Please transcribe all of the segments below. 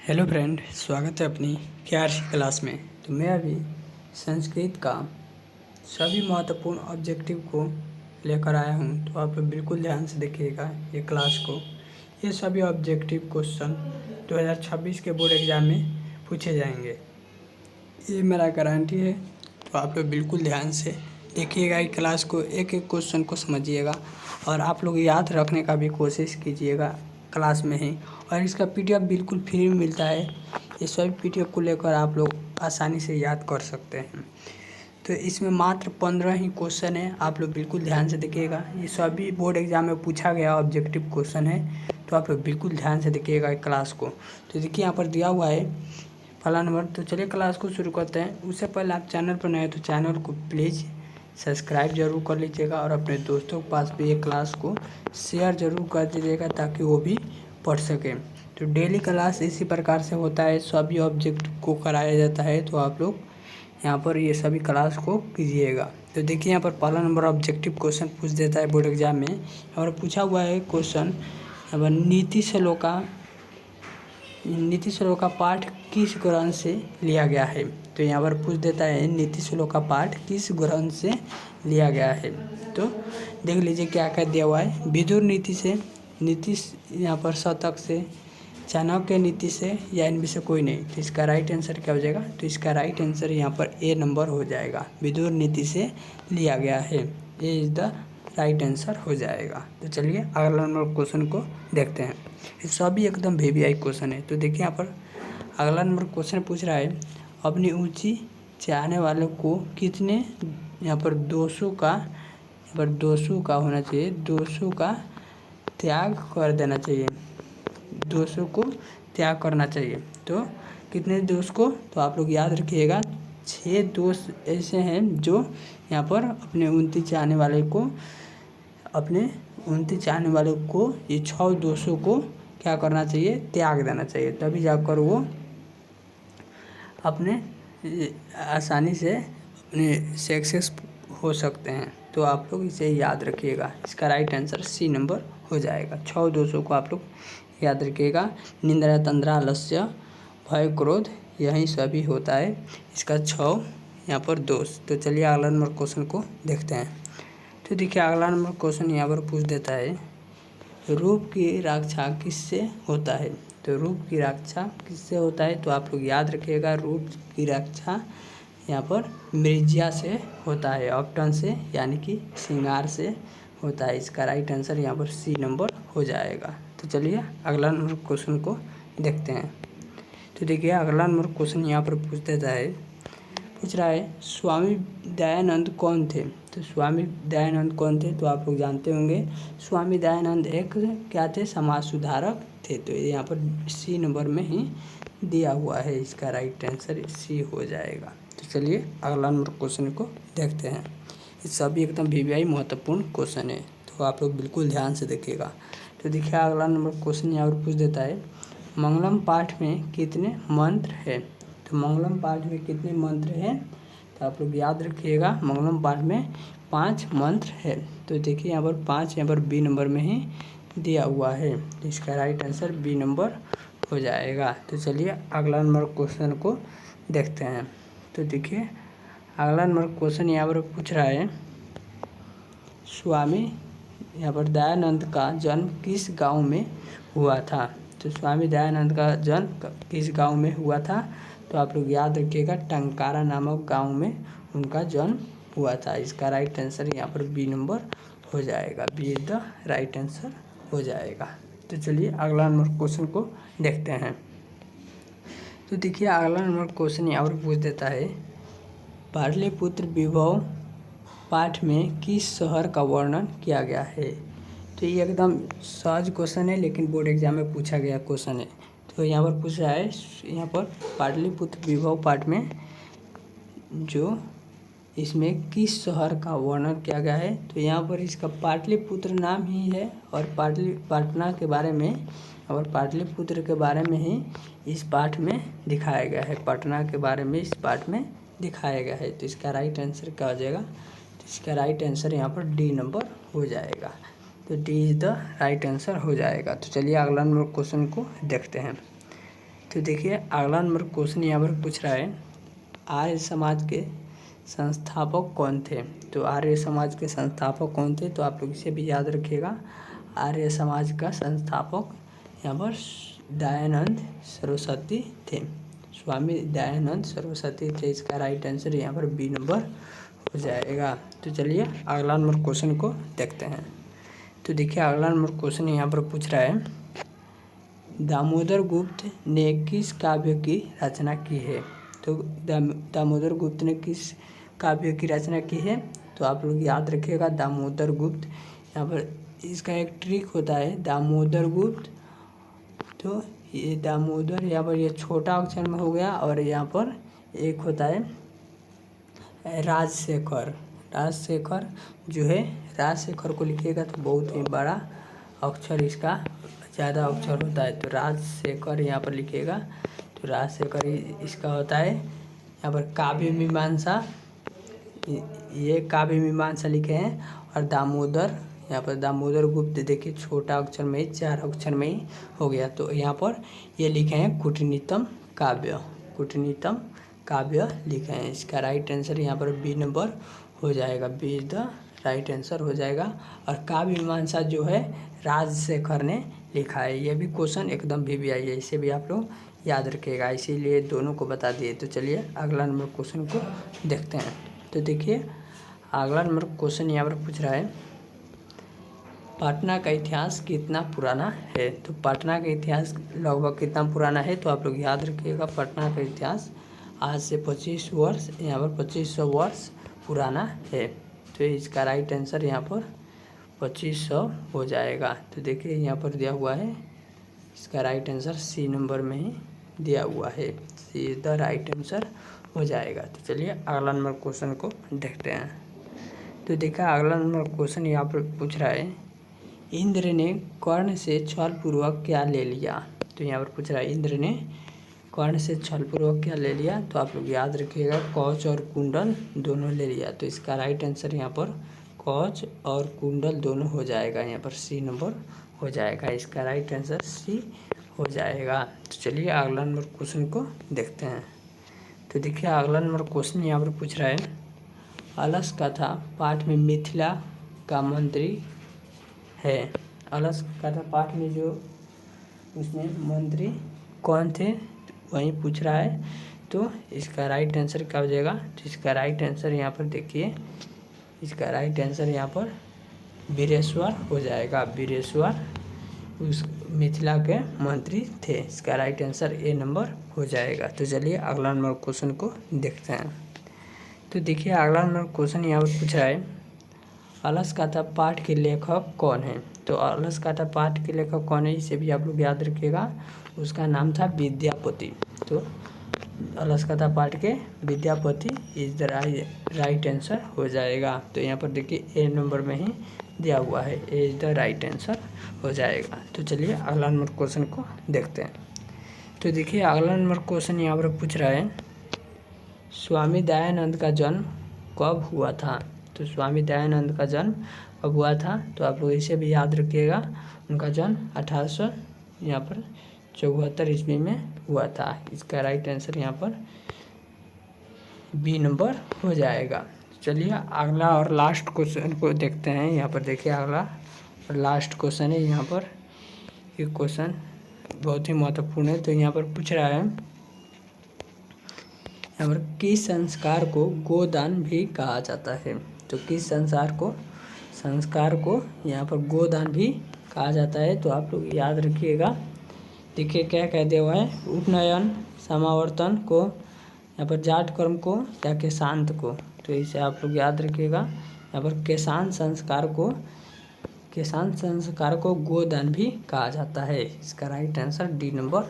Hello friend, स्वागत है अपनी 11वीं क्लास में। तो मैं अभी संस्कृत का सभी महत्वपूर्ण ऑब्जेक्टिव को लेकर आया हूं। तो आप लोग बिल्कुल ध्यान से देखिएगा ये क्लास को। ये सभी ऑब्जेक्टिव क्वेश्चन 2026 के बोर्ड एग्ज़ाम में पूछे जाएंगे, ये मेरा गारंटी है। तो आप लोग बिल्कुल ध्यान से देखिएगा ये क्लास को, एक एक क्वेश्चन को समझिएगा और आप लोग याद रखने का भी कोशिश कीजिएगा क्लास में ही। और इसका पीडीएफ बिल्कुल फ्री में मिलता है। ये सभी पीडीएफ को लेकर आप लोग आसानी से याद कर सकते हैं। तो इसमें मात्र 15 ही क्वेश्चन है, आप लोग बिल्कुल ध्यान से देखिएगा। ये सभी बोर्ड एग्जाम में पूछा गया ऑब्जेक्टिव क्वेश्चन है, तो आप लोग बिल्कुल ध्यान से देखिएगा क्लास को। तो देखिए यहाँ पर दिया हुआ है पहला नंबर। तो चलिए क्लास को शुरू करते हैं। उससे पहले आप चैनल पर नए हैं तो चैनल को प्लीज़ सब्सक्राइब जरूर कर लीजिएगा और अपने दोस्तों के पास भी ये क्लास को शेयर जरूर कर दीजिएगा ताकि वो भी पढ़ सकें। तो डेली क्लास इसी प्रकार से होता है, सभी ऑब्जेक्ट को कराया जाता है। तो आप लोग यहाँ पर ये सभी क्लास को कीजिएगा। तो देखिए यहाँ पर पहला नंबर ऑब्जेक्टिव क्वेश्चन पूछ देता है बोर्ड एग्जाम में। यहाँ पर पूछा हुआ है क्वेश्चन, यहाँ पर नीति श्लोक का पाठ किस ग्रंथ से लिया गया है। तो यहाँ पर पूछ देता है नीति श्लोक का पाठ किस ग्रंथ से लिया गया है। तो देख लीजिए क्या क्या दिया हुआ है। विदुर नीति से, नीति यहाँ पर शतक से, चाणक्य नीति से, या इनमें से कोई नहीं। तो इसका राइट आंसर क्या हो जाएगा। तो इसका राइट आंसर यहाँ पर ए नंबर हो जाएगा, विदुर नीति से लिया गया है। ए इज द राइट आंसर हो जाएगा। तो चलिए अगला नंबर क्वेश्चन को देखते हैं। ये सभी एकदम वीवीआई क्वेश्चन है। तो देखिए यहाँ पर अगला नंबर क्वेश्चन पूछ रहा है अपनी ऊंची चाहने वालों को कितने, यहाँ पर 200 का होना चाहिए, 200 का त्याग कर देना चाहिए, 200 को त्याग करना चाहिए। तो कितने दोष को, तो आप लोग याद रखिएगा 6 दोष ऐसे हैं जो यहाँ पर अपने 29 चाहने वाले को ये 6 दोषों को क्या करना चाहिए, त्याग देना चाहिए। तभी जाकर वो अपने आसानी से अपने सक्सेस हो सकते हैं। तो आप लोग इसे याद रखिएगा। इसका राइट आंसर सी नंबर हो जाएगा। 6 दोषों को आप लोग याद रखिएगा। निंद्रा, तंद्रा, आलस्य, भय, क्रोध, यही सभी होता है। इसका 6 यहाँ पर दोष। तो चलिए अगला नंबर क्वेश्चन को देखते हैं। तो देखिए अगला नंबर क्वेश्चन यहाँ पर पूछ देता है रूप की रक्षा किससे होता है। तो रूप की रक्षा किससे होता है। तो आप लोग याद रखिएगा रूप की रक्षा यहाँ पर मृज्या से होता है, ऑप्टन से, यानी कि श्रृंगार से होता है। इसका राइट आंसर यहाँ पर सी नंबर हो जाएगा। तो चलिए अगला नंबर क्वेश्चन को देखते हैं। तो देखिए अगला नंबर क्वेश्चन यहाँ पर पूछ रहा है स्वामी दयानंद कौन थे। तो स्वामी दयानंद कौन थे, तो आप लोग जानते होंगे स्वामी दयानंद एक क्या थे, समाज सुधारक थे। तो यहाँ पर सी नंबर में ही दिया हुआ है। इसका राइट आंसर सी हो जाएगा। तो चलिए अगला नंबर क्वेश्चन को देखते हैं। ये सभी एकदम वीवीआई महत्वपूर्ण क्वेश्चन है, तो आप लोग बिल्कुल ध्यान से देखिएगा। तो देखिए अगला नंबर क्वेश्चन यहाँ पर पूछ देता है मंगलम पाठ में कितने मंत्र हैं। तो मंगलम पाठ में कितने मंत्र हैं, तो आप लोग याद रखिएगा मंगलम पाठ में 5 मंत्र है। तो देखिए यहाँ पर 5 यहाँ पर बी नंबर में ही दिया हुआ है। तो इसका राइट आंसर बी नंबर हो जाएगा। तो चलिए अगला नंबर क्वेश्चन को देखते हैं। तो देखिए अगला नंबर क्वेश्चन यहाँ पर पूछ रहा है स्वामी यहाँ पर दयानंद का जन्म किस गांव में हुआ था। तो स्वामी दयानंद का जन्म किस गांव में हुआ था, तो आप लोग याद रखिएगा टंकारा नामक गांव में उनका जन्म हुआ था। इसका राइट आंसर यहाँ पर बी नंबर हो जाएगा। B is the right answer हो जाएगा। तो चलिए अगला नंबर क्वेश्चन को देखते हैं। तो देखिए अगला नंबर क्वेश्चन यहाँ पर पूछ देता है पाटलिपुत्र विभव पाठ में किस शहर का वर्णन किया गया है। तो ये एकदम सहज क्वेश्चन है, लेकिन बोर्ड एग्जाम में पूछा गया क्वेश्चन है। तो यहाँ पर पूछ रहा है यहाँ पर पाटलिपुत्र विभव पाठ में जो इसमें किस शहर का वर्णन किया गया है। तो यहाँ पर इसका पाटलिपुत्र नाम ही है और पटना के बारे में और पाटलिपुत्र के बारे में ही इस पाठ में दिखाया गया है। पटना के बारे में इस पाठ में दिखाया गया है। तो इसका राइट आंसर क्या हो जाएगा। तो इसका राइट आंसर यहाँ पर डी नंबर हो जाएगा। तो D is the right answer हो जाएगा। तो चलिए अगला नंबर क्वेश्चन को देखते हैं। तो देखिए अगला नंबर क्वेश्चन यहाँ पर पूछ रहा है, आर्य समाज के संस्थापक कौन थे। तो आर्य समाज के संस्थापक कौन थे, तो आप लोग इसे भी याद रखिएगा। आर्य समाज का संस्थापक यहाँ पर दयानंद सरस्वती थे, स्वामी दयानंद सरस्वती थे। इसका राइट आंसर यहाँ पर बी नंबर हो जाएगा। तो चलिए अगला नंबर क्वेश्चन को देखते हैं। तो देखिए अगला नंबर क्वेश्चन यहाँ पर पूछ रहा है, दामोदर गुप्त ने किस काव्य की रचना की है। तो दामोदर गुप्त ने किस काव्य की रचना की है, तो आप लोग याद रखिएगा दामोदर गुप्त। यहाँ पर इसका एक ट्रिक होता है दामोदर गुप्त, तो ये दामोदर यहाँ पर ये छोटा अक्षर में हो गया, और यहाँ पर एक होता है राजशेखर। राजशेखर जो है, राजशेखर को लिखिएगा तो बहुत ही बड़ा अक्षर इसका ज़्यादा अक्षर होता है, तो राजशेखर यहाँ पर लिखिएगा। तो राजशेखर इसका होता है। यहाँ पर काव्य मीमांसा, ये काव्य मीमांसा लिखे हैं। और दामोदर, यहाँ पर दामोदर गुप्त देखिए छोटा अक्षर में ही, 4 अक्षर में ही हो गया। तो यहाँ पर ये लिखे हैं कूटनीतम काव्य, कूटनीतम काव्य लिखे हैं। इसका राइट आंसर यहाँ पर बी नंबर हो जाएगा, B is the right answer हो जाएगा। और काव्य मीमांसा जो है राजशेखर ने लिखा है। ये भी क्वेश्चन एकदम VVI है, इसे भी आप लोग याद रखिएगा, इसीलिए दोनों को बता दिए। तो चलिए अगला नंबर क्वेश्चन को देखते हैं। तो देखिए अगला नंबर क्वेश्चन यहाँ पर पूछ रहा है, पटना का इतिहास कितना पुराना है। तो पटना का इतिहास लगभग कितना पुराना है, तो आप लोग याद रखिएगा पटना का इतिहास आज से 25 वर्ष, यहाँ पर 2500 वर्ष पुराना है। तो इसका राइट आंसर यहाँ पर 2500 हो जाएगा। तो देखिए यहाँ पर दिया हुआ है, इसका राइट आंसर सी नंबर में ही दिया हुआ है, सी इज द राइट आंसर हो जाएगा। तो चलिए अगला नंबर क्वेश्चन को देखते हैं। तो देखा अगला नंबर क्वेश्चन यहाँ पर पूछ रहा है, इंद्र ने कर्ण से छलपूर्वक क्या ले लिया। तो यहाँ पर पूछ रहा है इंद्र ने कर्ण से छलपूर्वक क्या ले लिया, तो आप लोग याद रखिएगा कवच और कुंडल दोनों ले लिया। तो इसका राइट आंसर यहाँ पर कवच और कुंडल दोनों हो जाएगा, यहाँ पर सी नंबर हो जाएगा। इसका राइट आंसर सी हो जाएगा। तो चलिए अगला नंबर क्वेश्चन को देखते हैं। तो देखिए अगला नंबर क्वेश्चन यहाँ पर पूछ रहा है, अलस कथा पाठ में मिथिला का मंत्री है। अलस कथा पाठ में जो उसमें मंत्री कौन थे वही पूछ रहा है। तो इसका राइट आंसर क्या हो जाएगा, तो इसका राइट आंसर यहाँ पर देखिए, इसका राइट आंसर यहाँ पर वीरेश्वर हो जाएगा। वीरेश्वर उस मिथिला के मंत्री थे। इसका राइट आंसर ए नंबर हो जाएगा। तो चलिए अगला नंबर क्वेश्चन को देखते हैं। तो देखिए अगला नंबर क्वेश्चन यहाँ पर पूछ रहा है, अलस कथा पाठ के लेखक कौन है। तो अलस कथा पाठ के लेखक कौन है, इसे भी आप लोग याद रखिएगा। उसका नाम था विद्यापति। तो अलस कथा पाठ के Vidyapati is the right answer हो जाएगा। तो यहाँ पर देखिए ए नंबर में ही दिया हुआ है, ए इज द राइट आंसर हो जाएगा। तो चलिए अगला नंबर क्वेश्चन को देखते हैं। तो देखिए अगला नंबर क्वेश्चन यहाँ पर पूछ रहा है, स्वामी दयानंद का जन्म कब हुआ था। तो स्वामी दयानंद का जन्म कब हुआ था, तो आप लोग इसे भी याद रखिएगा। उनका जन्म 1874 ईस्वी में हुआ था। इसका राइट आंसर यहाँ पर बी नंबर हो जाएगा। चलिए अगला और लास्ट क्वेश्चन को देखते हैं। यहाँ पर देखिए अगला और लास्ट क्वेश्चन है। यहाँ पर ये क्वेश्चन बहुत ही महत्वपूर्ण है। तो यहाँ पर पूछ रहा है, यहाँ पर किस संस्कार को गोदान भी कहा जाता है। तो किस संस्कार को यहाँ पर गोदान भी कहा जाता है, तो आप लोग याद रखिएगा। देखिए क्या कह दिया हुआ है, उपनयन, समावर्तन को, यहाँ पर जाट कर्म को या केशांत को। तो इसे आप लोग याद रखिएगा। यहाँ पर केशांत संस्कार को गोदान भी कहा जाता है। इसका राइट आंसर डी नंबर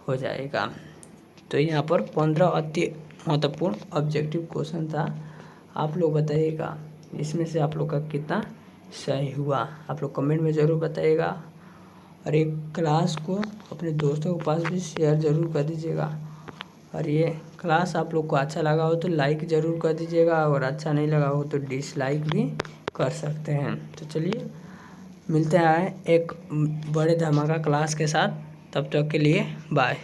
हो जाएगा। तो यहाँ पर 15 अति महत्वपूर्ण ऑब्जेक्टिव क्वेश्चन था। आप लोग बताइएगा इसमें से आप लोग का कितना सही हुआ, आप लोग कमेंट में ज़रूर बताइएगा। और एक क्लास को अपने दोस्तों के पास भी शेयर ज़रूर कर दीजिएगा। और ये क्लास आप लोग को अच्छा लगा हो तो लाइक ज़रूर कर दीजिएगा, और अच्छा नहीं लगा हो तो डिसलाइक भी कर सकते हैं। तो चलिए मिलते हैं एक बड़े धमाका क्लास के साथ, तब तक के लिए बाय।